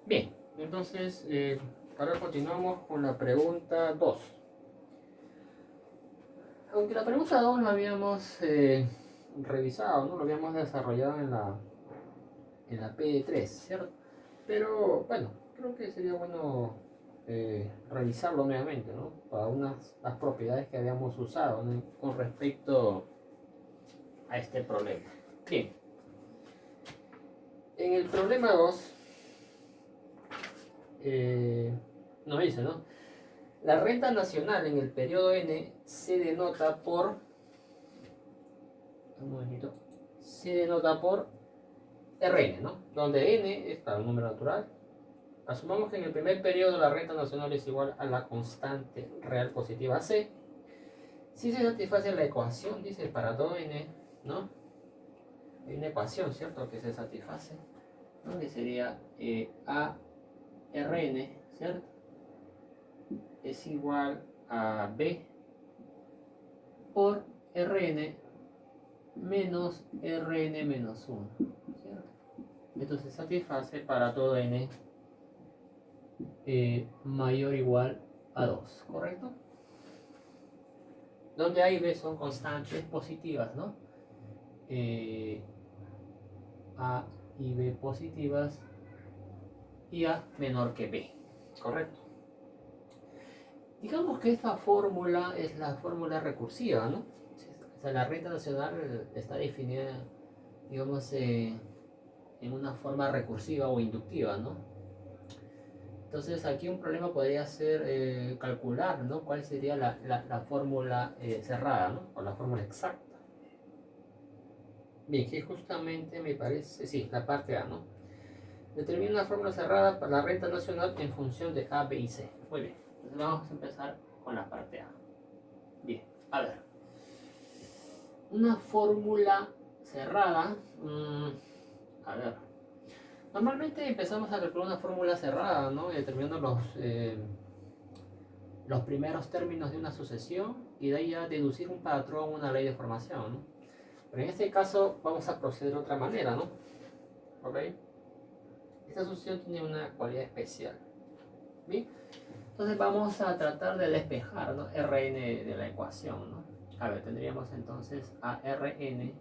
Bien, entonces ahora continuamos con la pregunta 2. Aunque la pregunta 2 la habíamos revisado, ¿no? Lo habíamos desarrollado en la P3, ¿cierto? Pero bueno, creo que sería bueno revisarlo nuevamente, ¿no? Para las propiedades que habíamos usado, ¿no? Con respecto a este problema. Bien, en el problema 2 nos dice, ¿no? La renta nacional en el periodo N se denota por, un momentito, se denota por Rn, ¿no? Donde n es para un número natural. Asumamos que en el primer periodo la renta nacional es igual a la constante real positiva C. Si se satisface la ecuación, dice, para todo n, ¿no? Hay una ecuación, ¿cierto? Que se satisface, ¿no? Que sería ARN, ¿cierto? Es igual a B por Rn menos Rn menos 1, ¿cierto? Entonces satisface para todo n mayor o igual a 2, ¿correcto? Donde A y B son constantes positivas, ¿no? A y B positivas y A menor que B, ¿correcto? Digamos que esta fórmula es la fórmula recursiva, ¿no? O sea, la renta nacional está definida, digamos, en una forma recursiva o inductiva, ¿no? Entonces aquí un problema podría ser calcular, ¿no? Cuál sería la fórmula cerrada, ¿no? O la fórmula exacta. Bien, que justamente me parece, sí, la parte A, ¿no? Determina una fórmula cerrada para la renta nacional en función de A, B y C. Muy bien, entonces vamos a empezar con la parte A. Bien, a ver. Una fórmula cerrada, a ver. Normalmente empezamos a calcular una fórmula cerrada, ¿no? Determinando los primeros términos de una sucesión y de ahí ya deducir un patrón, una ley de formación, ¿no? Pero en este caso vamos a proceder de otra manera, ¿no? ¿Ok? Esta sucesión tiene una cualidad especial. ¿Bien? Entonces vamos a tratar de despejar, ¿no? Rn de la ecuación, ¿no? A ver, tendríamos entonces a Rn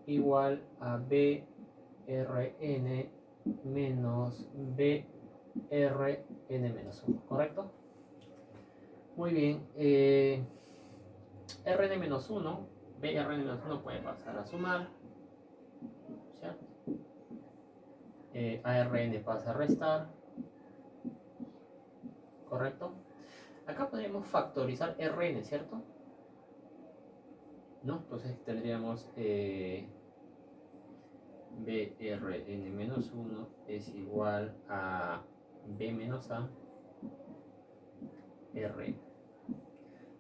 igual a Brn menos Brn menos 1, ¿correcto? Muy bien. Rn menos 1, Brn menos 1 puede pasar a sumar, ¿cierto? Arn pasa a restar, ¿correcto? Acá podríamos factorizar Rn, ¿cierto? ¿No? Entonces tendríamos Brn menos 1 es igual a B menos A R.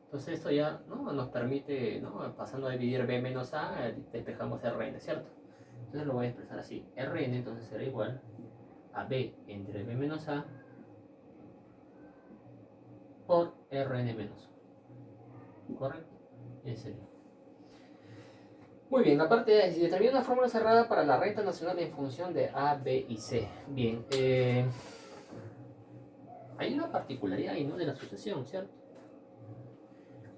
Entonces esto ya, ¿no? Nos permite, ¿no? Pasando a dividir B menos A, despejamos Rn, ¿cierto? Entonces lo voy a expresar así. Rn entonces será igual a B entre B menos A por Rn menos 1. ¿Correcto? Ese sería. Muy bien, la parte A, si determina una fórmula cerrada para la renta nacional en función de A, B y C. Bien, hay una particularidad ahí, ¿no? De la sucesión, ¿cierto?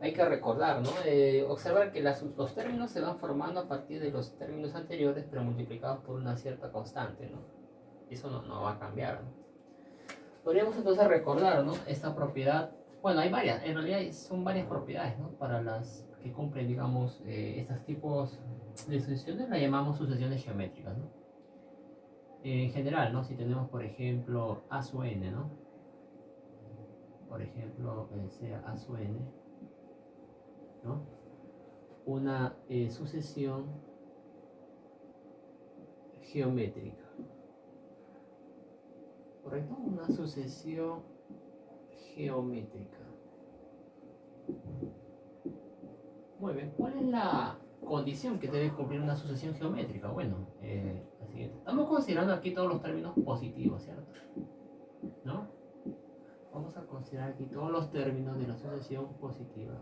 Hay que recordar, ¿no? Observar que los términos se van formando a partir de los términos anteriores, pero multiplicados por una cierta constante, ¿no? Eso no va a cambiar, ¿no? Podríamos entonces recordar, ¿no? Esta propiedad, bueno, hay varias, en realidad son varias propiedades, ¿no? Para las que cumplen, digamos, estos tipos de sucesiones, las llamamos sucesiones geométricas, ¿no? En general, ¿no? Si tenemos, por ejemplo, A sub n, ¿no? Por ejemplo, sea A sub n, ¿no? Una sucesión geométrica, ¿correcto? Una sucesión geométrica. Muy bien, ¿cuál es la condición que debe cumplir una sucesión geométrica? Bueno, la siguiente. Estamos considerando aquí todos los términos positivos, ¿cierto? ¿No? Vamos a considerar aquí todos los términos de la sucesión positiva.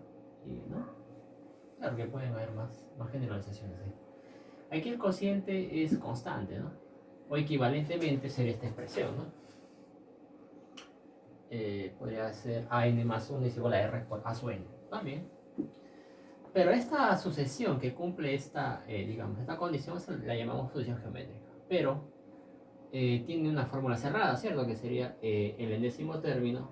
¿No? Claro que pueden haber más generalizaciones ahí. Aquí el cociente es constante, ¿no? O equivalentemente sería esta expresión, ¿no? Podría ser an más 1 es igual a r por a sub n, también. Pero esta sucesión que cumple esta, digamos, esta condición la llamamos sucesión geométrica. Pero tiene una fórmula cerrada, ¿cierto? Que sería el enésimo término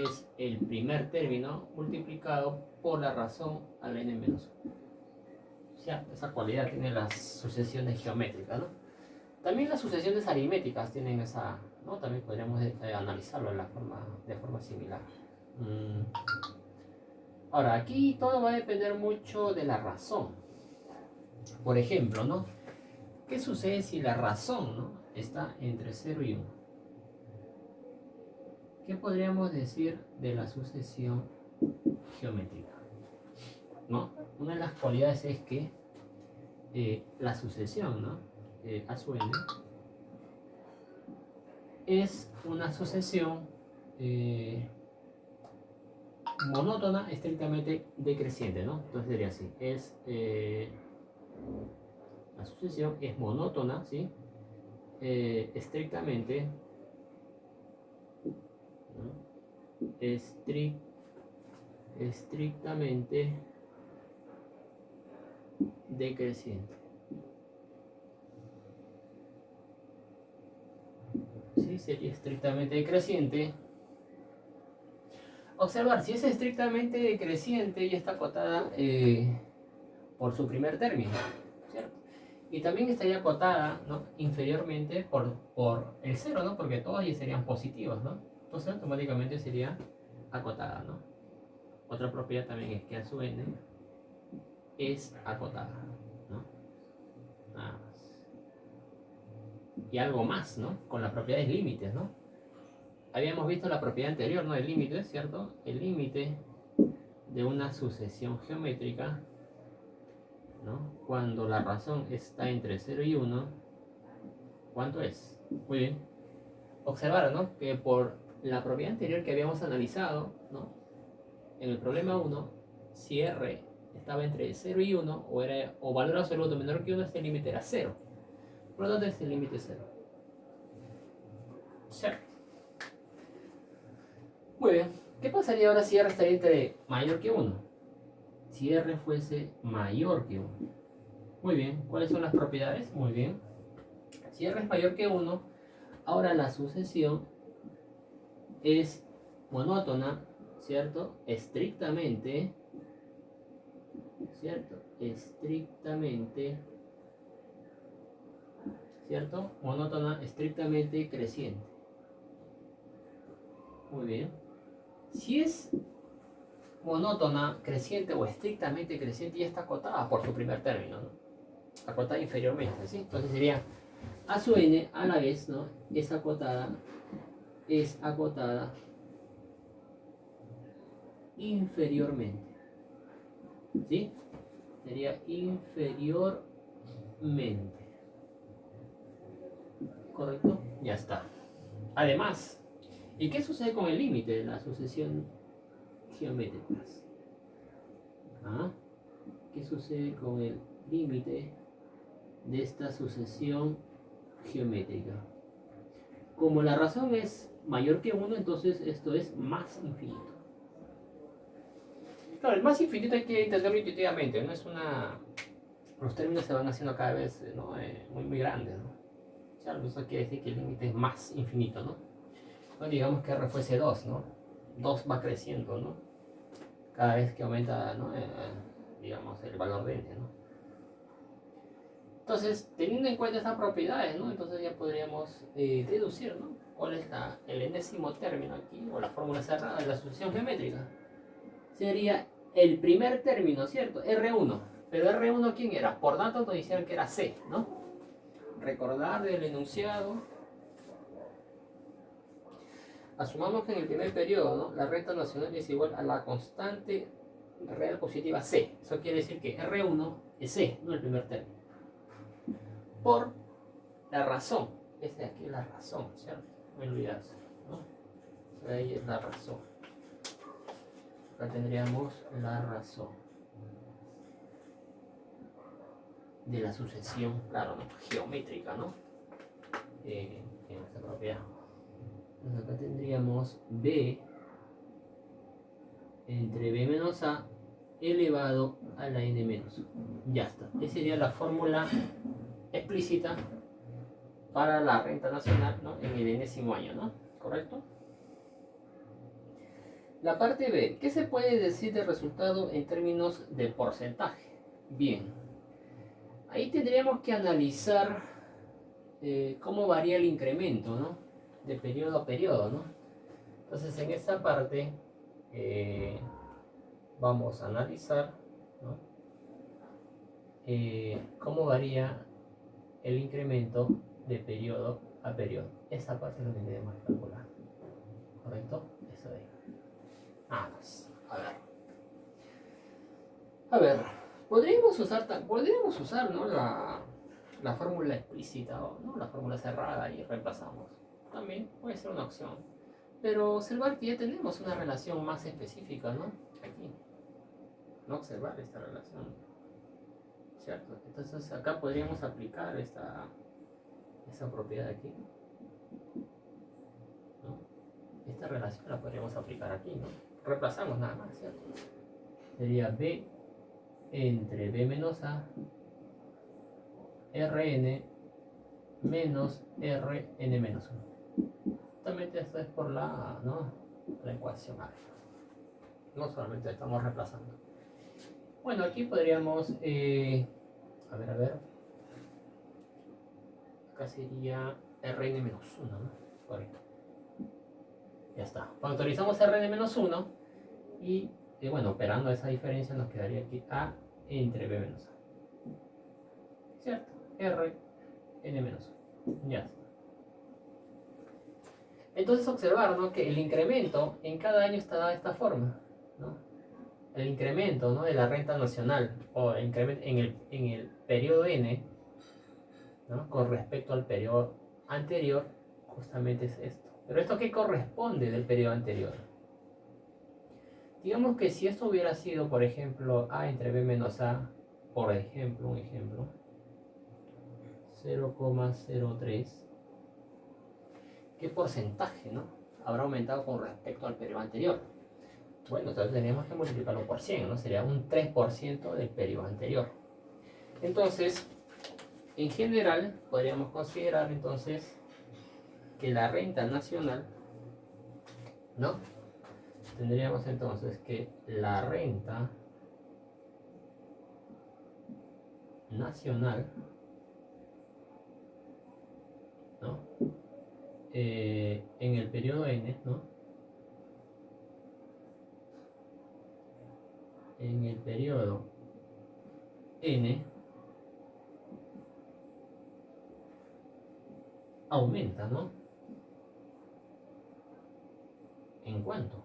es el primer término multiplicado por la razón a la n menos 1. O sea, esa cualidad tiene las sucesiones geométricas, ¿no? También las sucesiones aritméticas tienen esa, ¿no? También podríamos analizarlo de forma similar. Ahora, aquí todo va a depender mucho de la razón. Por ejemplo, ¿no? ¿Qué sucede si la razón, ¿no?, está entre 0 y 1? ¿Qué podríamos decir de la sucesión geométrica? ¿No? Una de las cualidades es que la sucesión, ¿no?, a sub n es una sucesión monótona estrictamente decreciente, ¿no? Entonces sería así, la sucesión es monótona, ¿sí? Estrictamente, ¿no?, estrictamente decreciente. ¿Sí? Sería estrictamente decreciente. Observar, si es estrictamente decreciente y está acotada por su primer término, ¿cierto? Y también estaría acotada, ¿no?, inferiormente por el 0, ¿no? Porque todas ya serían positivas, ¿no? Entonces automáticamente sería acotada, ¿no? Otra propiedad también es que a sub n es acotada, ¿no? Nada más. Y algo más, ¿no? Con las propiedades límites, ¿no? Habíamos visto la propiedad anterior, ¿no?, del límite, ¿cierto? El límite de una sucesión geométrica, ¿no?, cuando la razón está entre 0 y 1, ¿cuánto es? Muy bien. Observar, ¿no?, que por la propiedad anterior que habíamos analizado, ¿no?, en el problema 1, si r estaba entre 0 y 1 o valor absoluto menor que 1, este límite era 0. Por lo tanto, este límite es 0. ¿Cierto? Muy bien. ¿Qué pasaría ahora si r estaría entre mayor que 1? Si r fuese mayor que 1. Muy bien. ¿Cuáles son las propiedades? Muy bien. Si r es mayor que 1, ahora la sucesión es monótona, ¿cierto? Estrictamente, ¿cierto? Estrictamente, ¿cierto? Monótona, estrictamente creciente. Muy bien. Si es monótona, creciente o estrictamente creciente, ya está acotada por su primer término, ¿no? Acotada inferiormente, ¿sí? Entonces sería a sub n a la vez, ¿no?, es acotada inferiormente, ¿sí? Sería inferiormente. ¿Correcto? Ya está. Además, ¿y qué sucede con el límite de la sucesión geométrica? ¿Ah? ¿Qué sucede con el límite de esta sucesión geométrica? Como la razón es mayor que 1, entonces esto es más infinito. Claro, el más infinito hay que entenderlo intuitivamente, no es una... Los términos se van haciendo cada vez, ¿no?, muy grandes, ¿no? O sea, eso quiere decir que el límite es más infinito, ¿no? No digamos que r fuese 2, ¿no? 2 va creciendo, ¿no?, cada vez que aumenta, ¿no?, digamos, el valor de n, ¿no? Entonces, teniendo en cuenta estas propiedades, ¿no?, entonces ya podríamos deducir, ¿no?, cuál es el enésimo término aquí, o la fórmula cerrada de la sucesión geométrica. Sería el primer término, ¿cierto? R1. Pero R1, ¿quién era? Por tanto, nos dijeron que era C, ¿no? Recordar del enunciado. Asumamos que en el primer periodo, ¿no?, la renta nacional es igual a la constante real positiva C. Eso quiere decir que R1 es C, no el primer término. Por la razón. Esta de aquí es la razón, ¿cierto? No me olvidas, ¿no? Ahí es la razón. Acá tendríamos la razón. de la sucesión, claro, ¿no? Geométrica, ¿no? En esta propiedad. Entonces acá tendríamos b entre b menos a elevado a la n menos 1. Ya está. Esa sería la fórmula explícita para la renta nacional, ¿no? En el enésimo año, ¿no? ¿Correcto? La parte B. ¿Qué se puede decir del resultado en términos de porcentaje? Bien. Ahí tendríamos que analizar cómo varía el incremento, ¿no? De periodo a periodo, ¿no? Entonces en esta parte vamos a analizar, ¿no? Cómo varía el incremento de periodo a periodo. Esa parte es lo que tenemos que calcular. ¿Correcto? Eso de ahí. Vamos. A ver. Podríamos usar, ¿no? La fórmula explícita o, ¿no? La fórmula cerrada y reemplazamos. También puede ser una opción. Pero observar que ya tenemos una relación más específica, ¿no? Aquí. No observar esta relación. ¿Cierto? Entonces acá podríamos aplicar esa propiedad aquí. ¿No? Esta relación la podríamos aplicar aquí, ¿no? Reemplazamos nada más, ¿cierto? Sería B entre B menos A Rn menos Rn menos 1. Justamente esto es por la, ¿no? La ecuación alfa. No solamente estamos reemplazando. Bueno, aquí podríamos, a ver, acá sería Rn menos 1, ¿no? Correcto. Ya está. Factorizamos Rn menos 1 y, bueno, operando esa diferencia nos quedaría aquí A entre B menos A. ¿Cierto? Rn menos 1. Ya está. Entonces observar, ¿no? Que el incremento en cada año está de esta forma, ¿no? El incremento, ¿no? De la renta nacional o el incremento en el periodo N, ¿no? Con respecto al periodo anterior, justamente es esto. Pero ¿esto qué corresponde del periodo anterior? Digamos que si esto hubiera sido, por ejemplo, A entre B menos A, por ejemplo, un ejemplo, 0,03, ¿qué porcentaje, ¿no? Habrá aumentado con respecto al periodo anterior? Bueno, entonces tenemos que multiplicarlo por 100, ¿no? Sería un 3% del periodo anterior. Entonces, en general, podríamos considerar entonces que la renta nacional, ¿no? Tendríamos entonces que la renta nacional, ¿no? En el periodo N, ¿no? En el periodo N aumenta, ¿no? ¿En cuánto?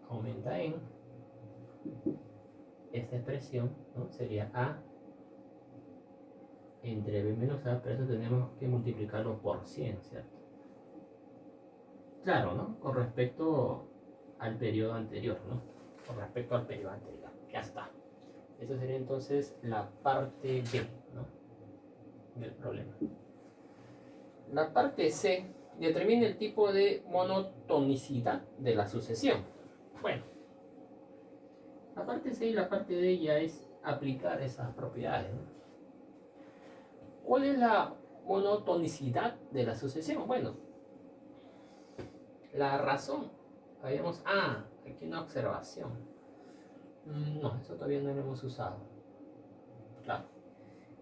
Aumenta en esta expresión, ¿no? Sería A entre B menos A, pero eso tenemos que multiplicarlo por 100, ¿cierto? Claro, ¿no? Con respecto al periodo anterior, ¿no? Con respecto al periodo anterior. Ya está. Esa sería entonces la parte B, ¿no? Del problema. La parte C determina el tipo de monotonicidad de la sucesión. Bueno, la parte C y la parte D ya es aplicar esas propiedades, ¿no? ¿Cuál es la monotonicidad de la sucesión? Bueno, la razón. Habíamos, aquí una observación. No, eso todavía no lo hemos usado. Claro.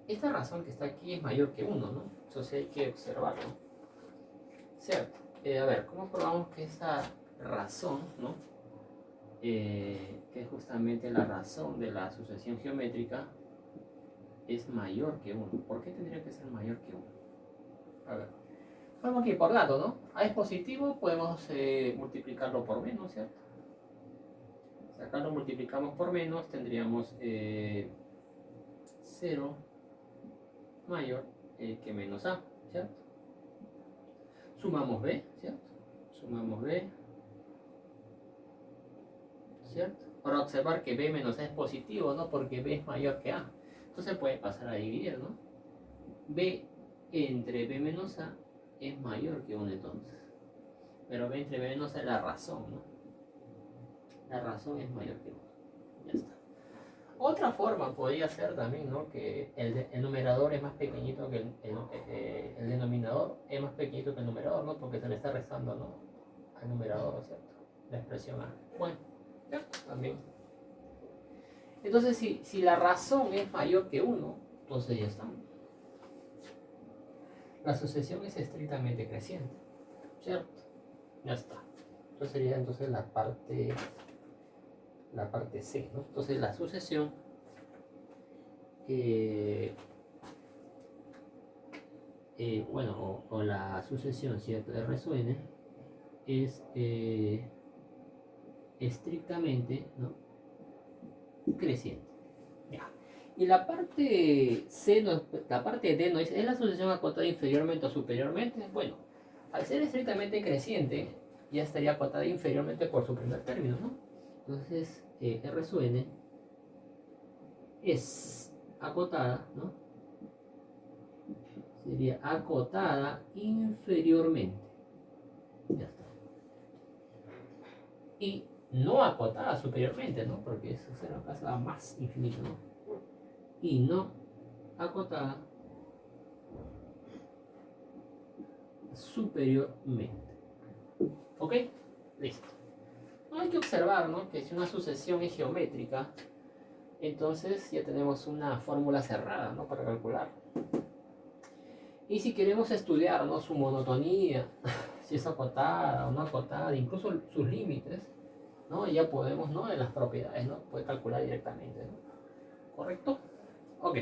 Esta razón que está aquí es mayor que 1, ¿no? Entonces hay que observarlo. Cierto. A ver, ¿cómo probamos que esta razón, ¿no? Que es justamente la razón de la sucesión geométrica, es mayor que 1? ¿Por qué tendría que ser mayor que 1? A ver. Vamos aquí por lado, ¿no? A es positivo, podemos multiplicarlo por menos, ¿cierto? Si acá lo multiplicamos por menos, tendríamos 0 mayor que menos A, ¿cierto? Sumamos B, ¿cierto? Sumamos B, ¿cierto? Para observar que B menos A es positivo, ¿no? Porque B es mayor que A. Entonces puede pasar a dividir, ¿no? B entre B menos A es mayor que 1 entonces. Pero B entre B menos A es la razón, ¿no? La razón es mayor que 1. Ya está. Otra forma podría ser también, ¿no? Que el numerador es más pequeñito que el denominador es más pequeñito que el numerador, ¿no? Porque se le está restando, ¿no? Al numerador, ¿cierto? La expresión A. Bueno, ya, también. Entonces, si la razón es mayor que 1, entonces ya está. La sucesión es estrictamente creciente, ¿cierto? Ya está. Entonces sería entonces la parte C, ¿no? Entonces la sucesión bueno, o la sucesión, ¿cierto? De R sub n es estrictamente, ¿no? Creciente. Ya. Y la parte C, la parte D no es la sucesión acotada inferiormente o superiormente. Bueno, al ser estrictamente creciente, ya estaría acotada inferiormente por su primer término, ¿no? Entonces, R sub n es acotada, ¿no? Sería acotada inferiormente. Ya está. Y no acotada superiormente, ¿no? Porque eso será pasada más infinito, ¿no? Y no acotada superiormente. ¿Ok? Listo. No hay que observar, ¿no? Que si una sucesión es geométrica, entonces ya tenemos una fórmula cerrada, ¿no? Para calcular. Y si queremos estudiar, ¿no? Su monotonía, si es acotada o no acotada, incluso sus límites, ¿no? Ya podemos, ¿no? En las propiedades, ¿no? Puede calcular directamente, ¿no? ¿Correcto? Ok.